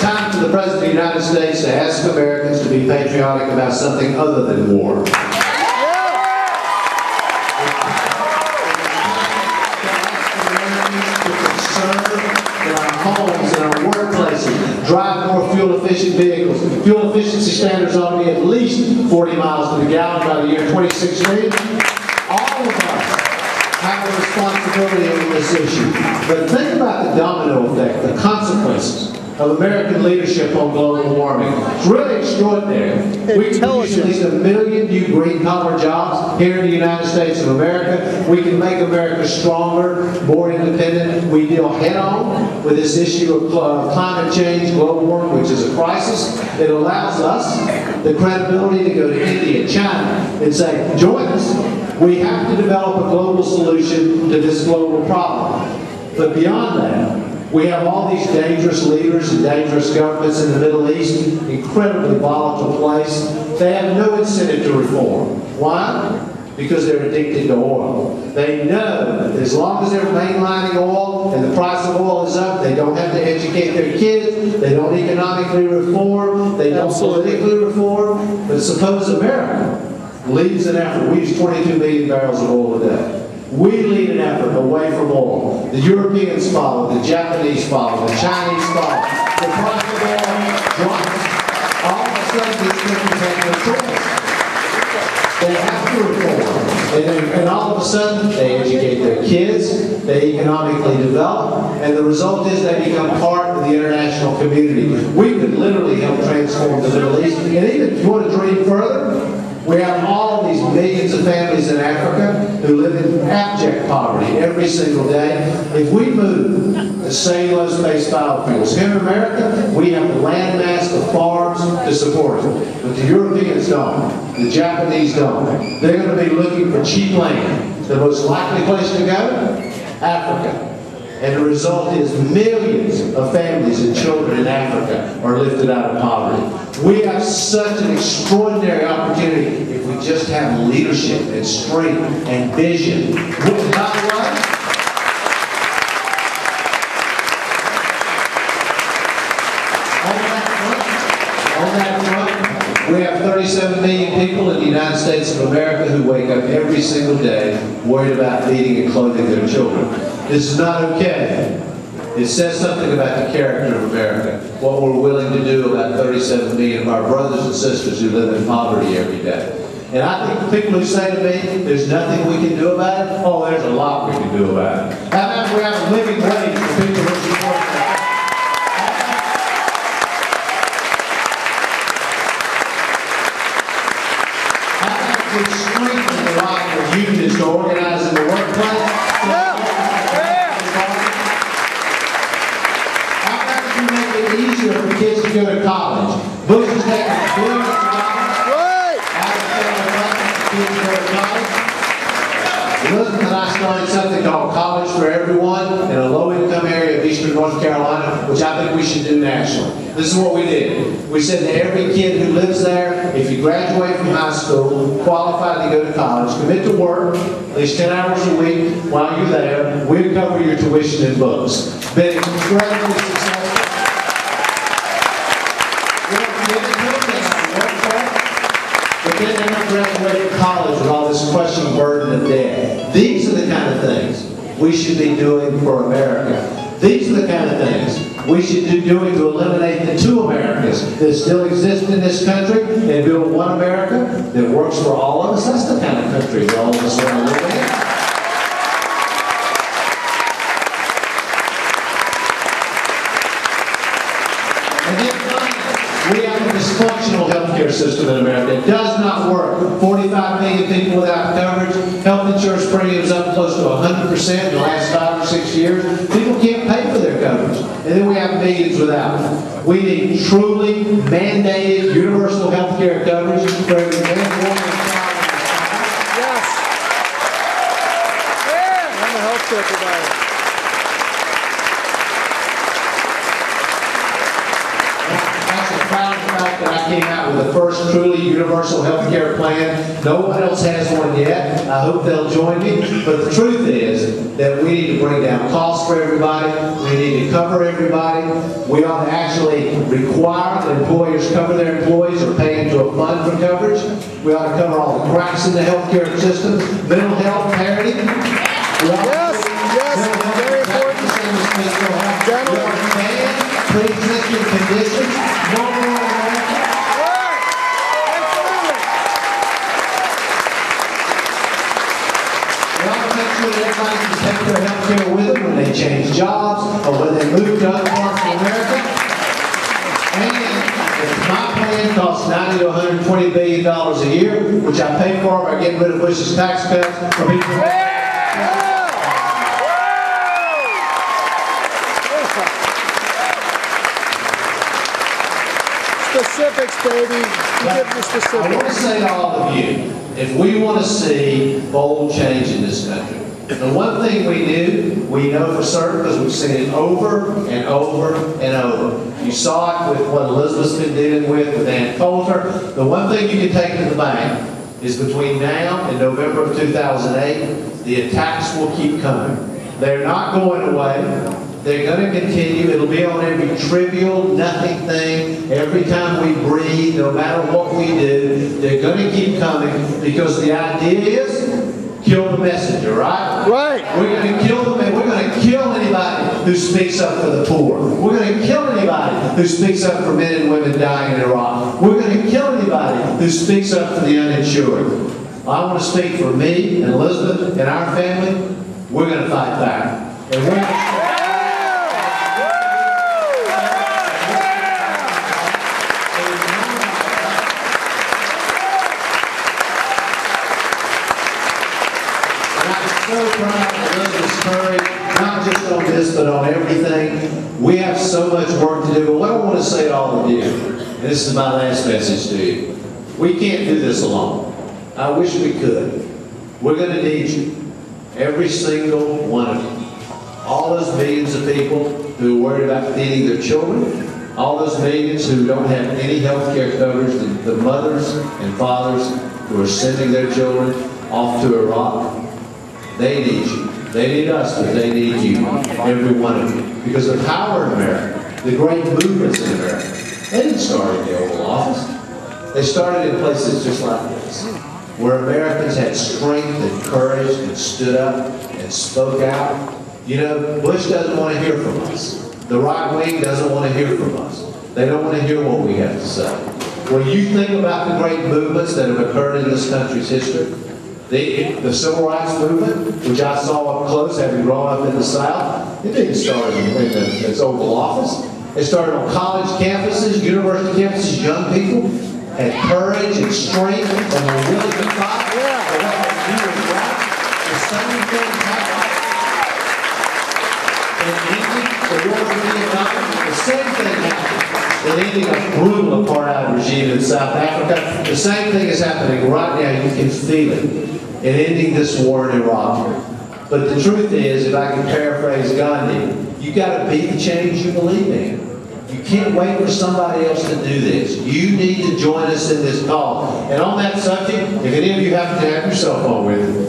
time for the President of the United States to ask Americans to be patriotic about something other than war. Drive more fuel-efficient vehicles. Fuel efficiency standards ought to be at least 40 miles to the gallon by the year 2016. All of us have a responsibility on this issue. But think about the domino effect, the consequences of American leadership on global warming. It's really extraordinary. We can produce at least 1 million new green-collar jobs here in the United States of America. We can make America stronger, more independent. We deal head-on with this issue of climate change, global warming, which is a crisis. It allows us the credibility to go to India, China, and say, join us. We have to develop a global solution to this global problem. But beyond that, we have all these dangerous leaders and dangerous governments in the Middle East, incredibly volatile place. They have no incentive to reform. Why? Because they're addicted to oil. They know that as long as they're mainlining oil and the price of oil is up, they don't have to educate their kids, they don't economically reform, they don't politically reform. But suppose America leads an effort. We use 22 million barrels of oil a day. We lead an effort away from oil. The Europeans follow, the Japanese follow, the Chinese follow. The price of oil drops. All of a sudden, these countries have no choice. They have to reform. And all of a sudden, they educate their kids, they economically develop, and the result is they become part of the international community. We could literally help transform the Middle East. And even if you want to dream further, we have all these millions of families in Africa who live in abject poverty every single day. If we move to cellulose-based biofuels here in America, we have the land mass, the farms to support it. But the Europeans don't. The Japanese don't. They're going to be looking for cheap land. The most likely place to go? Africa. And the result is millions of families and children in Africa are lifted out of poverty. We have such an extraordinary opportunity if we just have leadership and strength and vision. By the way, on that front, we have 37 million people in the United States of America who wake up every single day worried about feeding and clothing their children. This is not okay. It says something about the character of America, what we're willing to do about 37 million of our brothers and sisters who live in poverty every day. And I think people who say to me, there's nothing we can do about it, oh, there's a lot we can do about it. How about we have a living wage for people who support that? How about we strengthen the right of unions to organize in the workplace? Easier for kids to go to college. Bush is taking billions of dollars out of federal funds for kids to go to college. Elizabeth and I started something called College for Everyone in a low-income area of eastern North Carolina, which I think we should do nationally. This is what we did. We said to every kid who lives there, if you graduate from high school, qualified to go to college, commit to work at least 10 hours a week while you're there, we'll cover your tuition and books. Been incredibly successful. But then they don't graduate from college with all this crushing burden of debt. These are the kind of things we should be doing for America. These are the kind of things we should be doing to eliminate the two Americas that still exist in this country and build one America that works for all of us. That's the kind of country that all of us want to live in. We have a dysfunctional healthcare system in America. It does not work. 45 million people without coverage. Health insurance premiums up close to 100% in the last 5 or 6 years. People can't pay for their coverage. And then we have millions without it. We need truly mandated universal healthcare coverage for every man, woman, and child. Yes. Yeah. I'm a healthcare provider. Proud fact that I came out with the first truly universal health care plan. No one else has one yet. I hope they'll join me. But the truth is that we need to bring down costs for everybody. We need to cover everybody. We ought to actually require that employers cover their employees or pay into a fund for coverage. We ought to cover all the cracks in the healthcare system, mental health parity. Yes, very important. Dental. Pre-existing conditions. No more of that. We ought to make sure that everybody can take their health care with them when they change jobs or when they move to other parts of America. And if my plan costs $90 to $120 billion a year, which I pay for by getting rid of Bush's tax cuts for people. Specifics, baby. You give the specifics. I want to say to all of you, if we want to see bold change in this country, the one thing we know for certain, because we've seen it over and over and over. You saw it with what Elizabeth's been dealing with Ann Coulter. The one thing you can take to the bank is between now and November of 2008, the attacks will keep coming. They're not going away. They're going to continue. It'll be on every trivial, nothing thing. Every time we breathe, no matter what we do, they're going to keep coming because the idea is kill the messenger, right? Right. We're going to kill them, and we're going to kill anybody who speaks up for the poor. We're going to kill anybody who speaks up for men and women dying in Iraq. We're going to kill anybody who speaks up for the uninsured. I want to speak for me and Elizabeth and our family. We're going to fight back. And we're going to so proud of Elizabeth's courage, not just on this, but on everything. We have so much work to do. But what I want to say to all of you, and this is my last message to you, we can't do this alone. I wish we could. We're going to need you. Every single one of you. All those millions of people who are worried about feeding their children, all those millions who don't have any health care coverage, the mothers and fathers who are sending their children off to Iraq. They need you. They need us, but they need you, every one of you. Because the power in America, the great movements in America, they didn't start in the Oval Office. They started in places just like this, where Americans had strength and courage and stood up and spoke out. You know, Bush doesn't want to hear from us. The right wing doesn't want to hear from us. They don't want to hear what we have to say. When you think about the great movements that have occurred in this country's history, the civil rights movement, which I saw up close having grown up in the South, it didn't start in its Oval Office. It started on college campuses, university campuses. Young people had courage and strength and were willing to fight for what they knew was right. The same thing happened in the war in Vietnam. The same thing happened in ending a brutal apartheid regime in South Africa. The same thing is happening right now. You can feel it in ending this war in Iraq. But the truth is, if I can paraphrase Gandhi, you got to be the change you believe in. You can't wait for somebody else to do this. You need to join us in this call. And on that subject, if any of you happen to have your cell phone with you,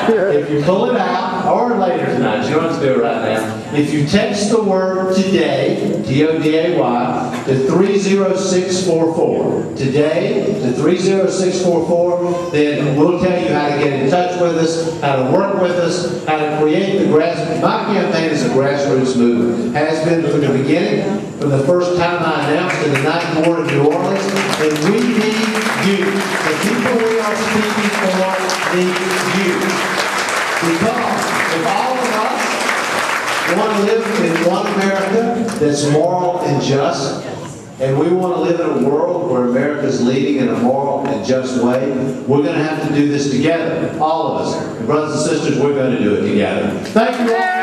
if you pull it out, or later tonight, you don't have to do it right now. If you text the word TODAY, T-O-D-A-Y, to 30644, today to 30644, then we'll tell you how to get in touch with us, how to work with us, how to create the grassroots. My campaign is a grassroots movement. Has been from the beginning, from the first time I announced in the Ninth Ward of New Orleans, and we need you. The people we are speaking for need you. Because if all of us want to live in one America that's moral and just, and we want to live in a world where America is leading in a moral and just way, we're going to have to do this together. All of us. And brothers and sisters, we're going to do it together. Thank you all.